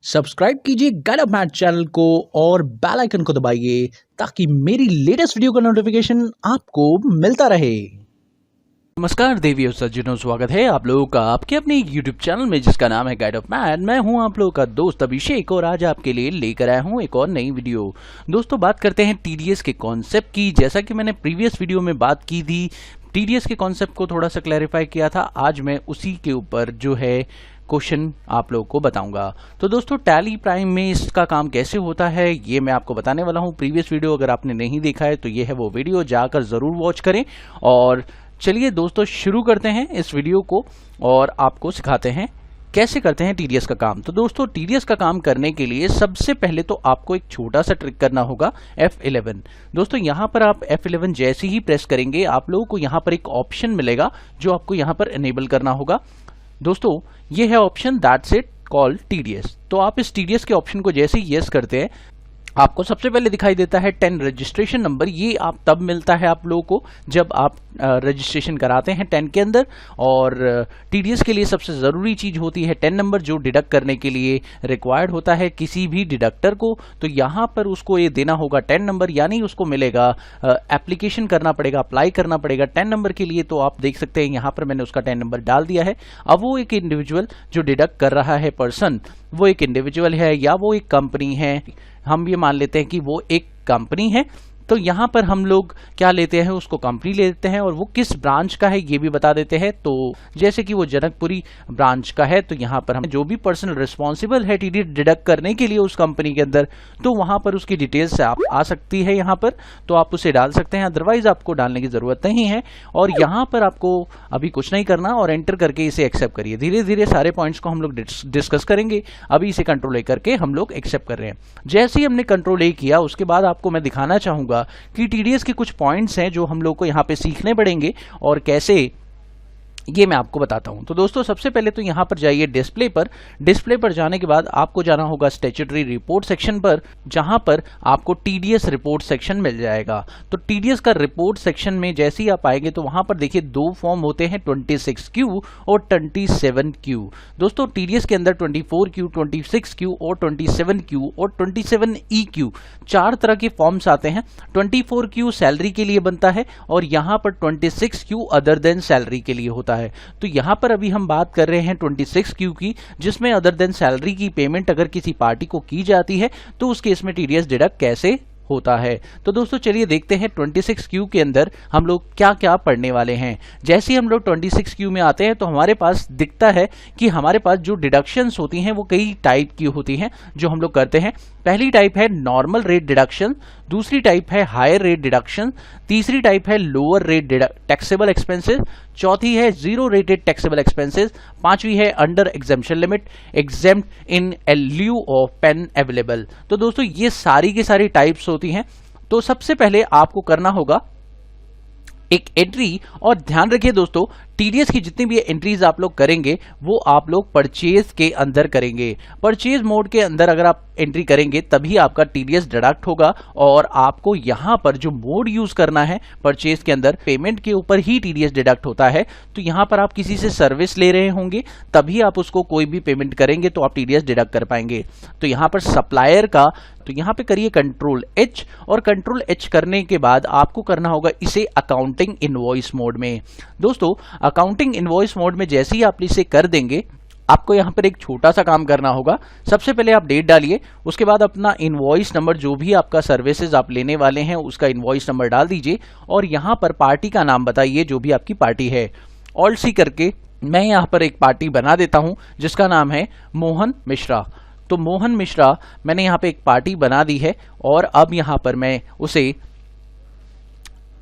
Subscribe कीजिए guide of math channel को और बेल आइकन को दबाइए ताकि मेरी लेटेस्ट वीडियो का नोटिफिकेशन आपको मिलता रहे। नमस्कार देवी और सज्जनों, स्वागत है आप लोगों का आपके अपने YouTube चैनल में जिसका नाम है गाइड ऑफ मैथ। मैं हूं आप लोगों का दोस्त अभिषेक और आज आपके लिए लेकर आया हूं एक और नई वीडियो। दोस्तों, बात करते हैं TDS के कॉन्सेप्ट की। जैसा कि मैंने प्रीवियस वीडियो में बात की थी, TDS के कॉन्सेप्ट को थोड़ा सा क्लैरिफाई किया था। आज मैं उसी के ऊपर जो है क्वेश्चन आप लोगों को बताऊंगा। तो दोस्तों, टैली प्राइम में इसका काम कैसे होता है ये मैं आपको बताने वाला हूं। प्रीवियस वीडियो अगर आपने नहीं देखा है तो ये है वो वीडियो, जाकर जरूर वॉच करें। और चलिए दोस्तों, शुरू करते हैं इस वीडियो को और आपको सिखाते हैं कैसे करते हैं TDS का काम। तो दोस्तों, TDS का काम करने के लिए सबसे पहले तो आपको एक छोटा सा ट्रिक करना होगा, F11। दोस्तों, यहाँ पर आप F11 जैसे ही प्रेस करेंगे आप लोगों को यहाँ पर एक ऑप्शन मिलेगा जो आपको यहाँ पर इनेबल करना होगा। दोस्तों, ये है option that's it called TDS। तो आप इस TDS के ऑप्शन को जैसे ही यस करते हैं आपको सबसे पहले दिखाई देता है 10 रजिस्ट्रेशन नंबर। ये आप तब मिलता है आप लोगों को जब आप रजिस्ट्रेशन कराते हैं 10 के अंदर। और TDS के लिए सबसे ज़रूरी चीज़ होती है 10 नंबर, जो डिडक्ट करने के लिए रिक्वायर्ड होता है किसी भी डिडक्टर को। तो यहाँ पर उसको ये देना होगा 10 नंबर, यानी उसको मिलेगा एप्लीकेशन करना पड़ेगा, अप्लाई करना पड़ेगा 10 नंबर के लिए। तो आप देख सकते हैं यहाँ पर मैंने उसका 10 नंबर डाल दिया है। अब वो एक इंडिविजुअल जो डिडक्ट कर रहा है पर्सन, वो एक इंडिविजुअल है या वो एक कंपनी है। हम ये मान लेते हैं कि वो एक कंपनी है। तो यहाँ पर हम लोग क्या लेते हैं, उसको कंपनी ले लेते हैं और वो किस ब्रांच का है ये भी बता देते हैं। तो जैसे कि वो जनकपुरी ब्रांच का है तो यहाँ पर हम जो भी पर्सन रिस्पॉन्सिबल है TDS डिडक्ट करने के लिए उस कंपनी के अंदर, तो वहाँ पर उसकी डिटेल्स आप आ सकती है यहाँ पर, तो आप उसे डाल सकते हैं। अदरवाइज आपको डालने की ज़रूरत नहीं है। और यहाँ पर आपको अभी कुछ नहीं करना और एंटर करके इसे एक्सेप्ट करिए। धीरे धीरे सारे पॉइंट्स को हम लोग डिस्कस करेंगे। अभी इसे कंट्रोल A करके हम लोग एक्सेप्ट कर रहे हैं। जैसे ही हमने कंट्रोल A किया उसके बाद आपको मैं दिखाना चाहूँगा कि TDS के कुछ पॉइंट्स हैं जो हम लोग को यहाँ पे सीखने पड़ेंगे और कैसे, ये मैं आपको बताता हूं। तो दोस्तों, सबसे पहले तो यहां पर जाइए डिस्प्ले पर। डिस्प्ले पर जाने के बाद आपको जाना होगा स्टैट्यूटरी रिपोर्ट सेक्शन पर, जहां पर आपको TDS रिपोर्ट सेक्शन मिल जाएगा। तो TDS का रिपोर्ट सेक्शन में जैसे ही आप आएंगे तो वहां पर देखिए दो फॉर्म होते हैं, 26Q और 27Q। दोस्तों, TDS के अंदर 24Q, 26Q और 27Q और 27EQ चार तरह के फॉर्म्स आते हैं। 24Q सैलरी के लिए बनता है और यहाँ पर 26Q अदर देन सैलरी के लिए होता है। तो यहां पर अभी हम बात कर रहे हैं 26Q की, जिसमें अदर देन सैलरी की पेमेंट अगर किसी पार्टी को की जाती है तो उस केस में TDS डिडक्ट कैसे होता है। तो दोस्तों, चलिए देखते हैं 26Q के अंदर हम लोग क्या क्या पढ़ने वाले हैं। जैसे ही हम लोग 26Q में आते हैं तो हमारे पास दिखता है कि हमारे पास जो डिडक्शंस होती हैं वो कई टाइप की होती हैं जो हम लोग करते हैं। पहली टाइप है नॉर्मल रेट डिडक्शन, दूसरी टाइप है हायर रेट डिडक्शन, तीसरी टाइप है लोअर रेट टैक्सेबल एक्सपेंसेस, चौथी है जीरो रेटेड टैक्सेबल एक्सपेंसेस, पांचवी है under exemption limit, exempt in lieu of PAN available. तो दोस्तों, ये सारी की सारी टाइप्स होती हैं। तो सबसे पहले आपको करना होगा एक एंट्री। और ध्यान रखिए दोस्तों, TDS की जितनी भी एंट्रीज आप लोग करेंगे वो आप लोग परचेज के अंदर करेंगे। परचेज मोड के अंदर अगर आप एंट्री करेंगे तभी आपका TDS डिडक्ट होगा। और आपको यहाँ पर जो मोड यूज करना है परचेज के अंदर, पेमेंट के ऊपर ही TDS डिडक्ट होता है। तो यहाँ पर आप किसी से सर्विस ले रहे होंगे तभी आप उसको कोई भी पेमेंट करेंगे तो आप TDS डिडक्ट कर पाएंगे। तो यहाँ पर सप्लायर का, तो यहाँ पे करिए कंट्रोल H और कंट्रोल H करने के बाद आपको करना होगा इसे अकाउंटिंग इनवॉइस मोड में। दोस्तों, अकाउंटिंग इनवॉइस मोड में जैसे ही आप इसे कर देंगे आपको यहाँ पर एक छोटा सा काम करना होगा। सबसे पहले आप डेट डालिए, उसके बाद अपना इनवॉइस नंबर, जो भी आपका सर्विसेज आप लेने वाले हैं उसका इनवॉइस नंबर डाल दीजिए और यहाँ पर पार्टी का नाम बताइए जो भी आपकी पार्टी है। ऑल्ट C करके मैं यहाँ पर एक पार्टी बना देता हूँ जिसका नाम है मोहन मिश्रा। तो मोहन मिश्रा मैंने यहाँ पे एक पार्टी बना दी है और अब यहाँ पर मैं उसे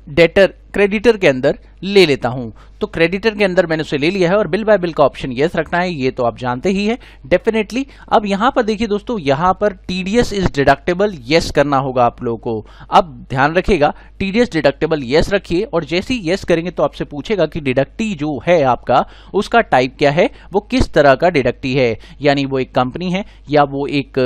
डेटर क्रेडिटर के अंदर ले लेता हूं। तो क्रेडिटर के अंदर मैंने उसे ले लिया है और बिल बाय बिल का ऑप्शन यस रखना है, ये तो आप जानते ही है डेफिनेटली। अब यहां पर देखिए दोस्तों, यहां पर TDS इज डिडक्टेबल यस करना होगा आप लोगों को। अब ध्यान रखिएगा, TDS डिडक्टेबल यस रखिए और जैसे ही यस करेंगे तो आपसे पूछेगा कि डिडक्टी जो है आपका उसका टाइप क्या है, वो किस तरह का डिडक्टी है, यानी वो एक कंपनी है या वो एक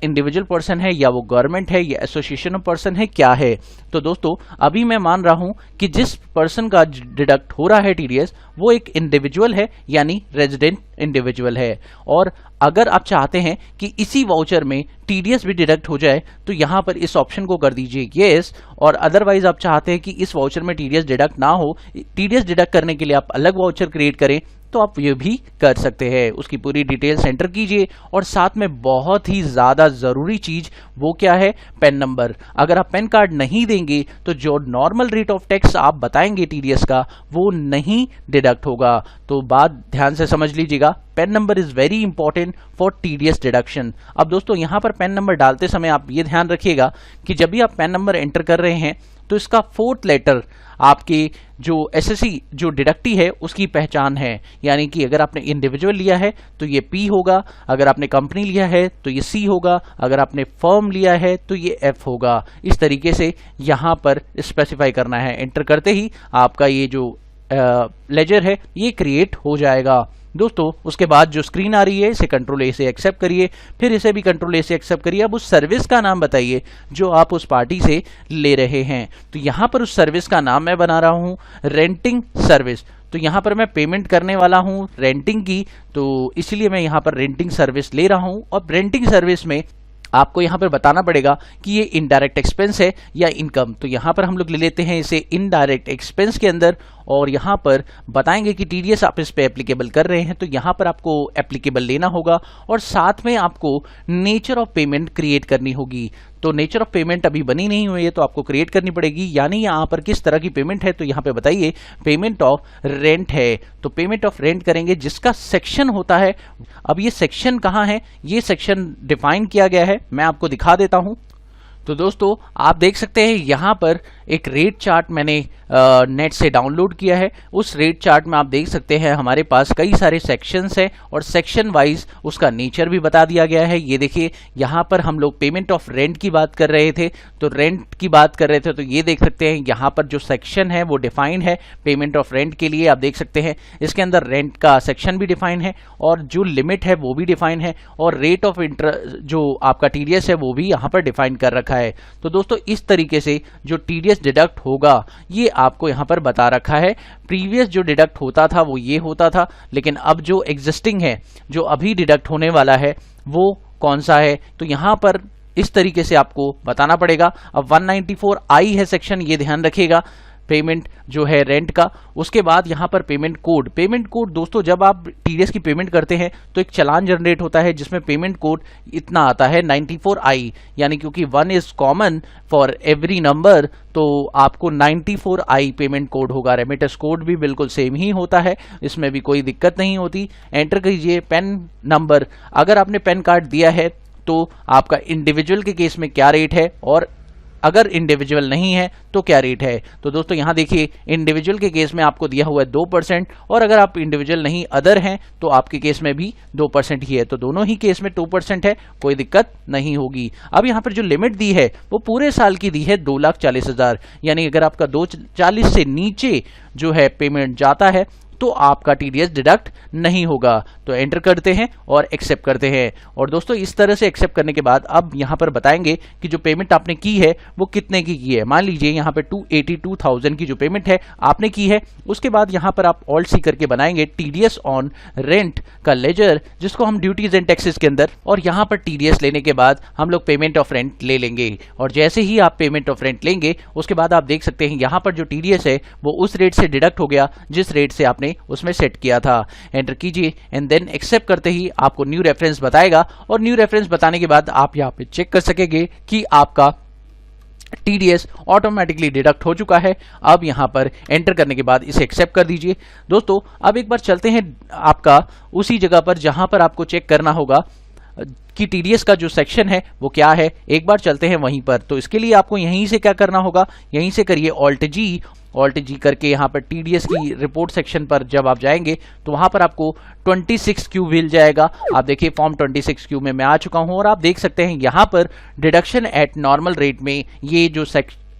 इंडिविजुअल पर्सन है या वो गवर्नमेंट है या एसोसिएशन ऑफ पर्सन है, क्या है। तो दोस्तों, अभी मैं मान रहा हूं कि कि जिस पर्सन का डिडक्ट हो रहा है टीडीएस वो एक इंडिविजुअल है, यानी रेजिडेंट इंडिविजुअल है। और अगर आप चाहते हैं कि इसी वाउचर में टीडीएस भी डिडक्ट हो जाए तो यहाँ पर इस ऑप्शन को कर दीजिए येस, और अदरवाइज आप चाहते हैं कि इस वाउचर में टीडीएस डिडक्ट ना हो, टीडीएस डिडक्ट करने के लिए आप अलग वाउचर क्रिएट करें, तो आप ये भी कर सकते हैं। उसकी पूरी डिटेल्स एंटर कीजिए और साथ में बहुत ही ज़्यादा ज़रूरी चीज़ वो क्या है, पैन नंबर। अगर आप पैन कार्ड नहीं देंगे तो जो नॉर्मल रेट ऑफ टैक्स आप बताएंगे टीडीएस का वो नहीं डिडक्ट होगा। तो बात ध्यान से समझ लीजिएगा, pan number is very important for TDS deduction. अब दोस्तों यहाँ पर पैन नंबर डालते समय आप ये ध्यान रखिएगा कि जब भी आप पैन नंबर एंटर कर रहे हैं तो इसका 4th लेटर आपके जो एसएससी जो डिडक्टी है उसकी पहचान है। यानी कि अगर आपने इंडिविजुअल लिया है तो ये पी होगा, अगर आपने कंपनी लिया है तो ये सी होगा, अगर आपने फर्म लिया है तो ये एफ होगा। इस तरीके से यहाँ पर स्पेसिफाई करना है। एंटर करते ही आपका ये जो लेजर है ये क्रिएट हो जाएगा। दोस्तों उसके बाद जो स्क्रीन आ रही है इसे कंट्रोल ए से एक्सेप्ट करिए, फिर इसे भी कंट्रोल ए से एक्सेप्ट करिए। अब उस सर्विस का नाम बताइए जो आप उस पार्टी से ले रहे हैं। तो यहाँ पर उस सर्विस का नाम मैं बना रहा हूँ रेंटिंग सर्विस। तो यहाँ पर मैं पेमेंट करने वाला हूँ रेंटिंग की, तो इसलिए मैं यहाँ पर रेंटिंग सर्विस ले रहा हूँ। और रेंटिंग सर्विस में आपको यहाँ पर बताना पड़ेगा कि ये इनडायरेक्ट एक्सपेंस है या इनकम। तो यहाँ पर हम लोग ले लेते हैं इसे इनडायरेक्ट एक्सपेंस के अंदर, और यहाँ पर बताएंगे कि टीडीएस आप इस पे एप्लीकेबल कर रहे हैं तो यहाँ पर आपको एप्लीकेबल लेना होगा। और साथ में आपको नेचर ऑफ पेमेंट क्रिएट करनी होगी। तो नेचर ऑफ पेमेंट अभी बनी नहीं हुई है तो आपको क्रिएट करनी पड़ेगी। यानी यहाँ पर किस तरह की पेमेंट है, तो यहाँ पे बताइए पेमेंट ऑफ रेंट है। तो पेमेंट ऑफ रेंट करेंगे जिसका सेक्शन होता है। अब ये सेक्शन कहाँ है, ये सेक्शन डिफाइन किया गया है, मैं आपको दिखा देता हूँ। तो दोस्तों आप देख सकते हैं यहाँ पर एक रेट चार्ट मैंने नेट से डाउनलोड किया है। उस रेट चार्ट में आप देख सकते हैं हमारे पास कई सारे सेक्शंस हैं और सेक्शन वाइज उसका नेचर भी बता दिया गया है। ये देखिए यहाँ पर हम लोग पेमेंट ऑफ रेंट की बात कर रहे थे, तो रेंट की बात कर रहे थे, तो ये देख सकते हैं यहाँ पर जो सेक्शन है वो डिफाइन है पेमेंट ऑफ रेंट के लिए। आप देख सकते हैं इसके अंदर रेंट का सेक्शन भी डिफाइन है और जो लिमिट है वो भी डिफाइन है, और रेट ऑफ इंटरेस्ट जो आपका टीडीएस है वो भी यहाँ पर डिफाइन कर रखा है। तो दोस्तों इस तरीके से जो टीडीएस डिडक्ट होगा ये आपको यहाँ पर बता रखा है। प्रीवियस जो डिडक्ट होता था वो ये होता था, लेकिन अब जो एग्जिस्टिंग है, जो अभी डिडक्ट होने वाला है वो कौन सा है, तो यहाँ पर इस तरीके से आपको बताना पड़ेगा। अब 194I है सेक्शन, ये ध्यान रखिएगा, पेमेंट जो है रेंट का। उसके बाद यहाँ पर पेमेंट कोड। पेमेंट कोड दोस्तों जब आप टीडीएस की पेमेंट करते हैं तो एक चालान जनरेट होता है जिसमें पेमेंट कोड इतना आता है 94I, यानी क्योंकि 1 is common for every number तो आपको 94I पेमेंट कोड होगा। रेमिटेंस कोड भी बिल्कुल सेम ही होता है, इसमें भी कोई दिक्कत नहीं होती। एंटर कीजिए पैन नंबर। अगर आपने पैन कार्ड दिया है तो आपका इंडिविजुअल के केस में क्या रेट है और अगर इंडिविजुअल नहीं है तो क्या रेट है। तो दोस्तों यहाँ देखिए इंडिविजुअल के केस में आपको दिया हुआ है 2%, और अगर आप इंडिविजुअल नहीं अदर हैं तो आपके केस में भी 2% ही है। तो दोनों ही केस में 2% है, कोई दिक्कत नहीं होगी। अब यहाँ पर जो लिमिट दी है वो पूरे साल की दी है 2,40,000, यानी अगर आपका 240 से नीचे जो है पेमेंट जाता है तो आपका टीडीएस डिडक्ट नहीं होगा। तो एंटर करते हैं और एक्सेप्ट करते हैं। और दोस्तों इस तरह से एक्सेप्ट करने के बाद अब यहाँ पर बताएंगे कि जो पेमेंट आपने की है वो कितने की है। मान लीजिए यहाँ पे 282,000 की जो पेमेंट है आपने की है। उसके बाद यहाँ पर आप ऑल्ट सी करके बनाएंगे टीडीएस ऑन रेंट का लेजर, जिसको हम ड्यूटीज एंड टैक्सेस के अंदर, और यहाँ पर टीडीएस लेने के बाद हम लोग पेमेंट ऑफ रेंट ले लेंगे। और जैसे ही आप पेमेंट ऑफ रेंट लेंगे उसके बाद आप देख सकते हैं यहाँ पर जो टीडीएस है वो उस रेट से डिडक्ट हो गया जिस रेट से आपने उसमें सेट किया था। एंटर कीजिए एंड देन एक्सेप्ट करते ही आपको न्यू रेफरेंस बताएगा, और न्यू रेफरेंस बताने के बाद आप यहाँ पे चेक कर सकेंगे कि आपका टीडीएस ऑटोमेटिकली डिडक्ट हो चुका है। अब यहाँ पर एंटर करने के बाद इसे एक्सेप्ट कर दीजिए। दोस्तों अब एक बार चलते हैं आपका उसी जगह पर जहां पर आपको चेक करना होगा कि टीडीएस का जो सेक्शन है वो क्या है। एक बार चलते हैं वहीं पर। तो इसके लिए आपको यहीं से क्या करना होगा, यहीं से करिए ऑल्ट जी करके यहाँ पर टीडीएस की रिपोर्ट सेक्शन पर जब आप जाएंगे तो वहाँ पर आपको 26Q मिल जाएगा। आप देखिए फॉर्म 26Q में मैं आ चुका हूँ, और आप देख सकते हैं यहाँ पर डिडक्शन एट नॉर्मल रेट में ये जो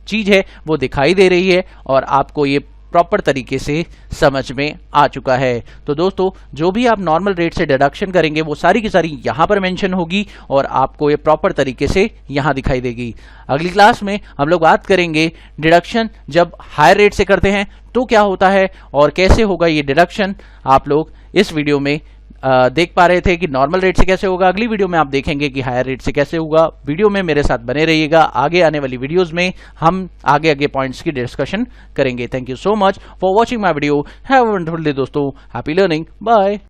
चीज़ है वो दिखाई दे रही है, और आपको ये प्रॉपर तरीके से समझ में आ चुका है। तो दोस्तों जो भी आप नॉर्मल रेट से डिडक्शन करेंगे वो सारी की सारी यहाँ पर मेंशन होगी और आपको ये प्रॉपर तरीके से यहाँ दिखाई देगी। अगली क्लास में हम लोग बात करेंगे डिडक्शन जब हायर रेट से करते हैं तो क्या होता है और कैसे होगा ये डिडक्शन। आप लोग इस वीडियो में देख पा रहे थे कि नॉर्मल रेट से कैसे होगा, अगली वीडियो में आप देखेंगे कि हायर रेट से कैसे होगा। वीडियो में मेरे साथ बने रहिएगा, आगे आने वाली वीडियोस में हम आगे पॉइंट्स की डिस्कशन करेंगे। Thank you so much for watching my video. Have a wonderful day दोस्तों, हैप्पी लर्निंग, बाय।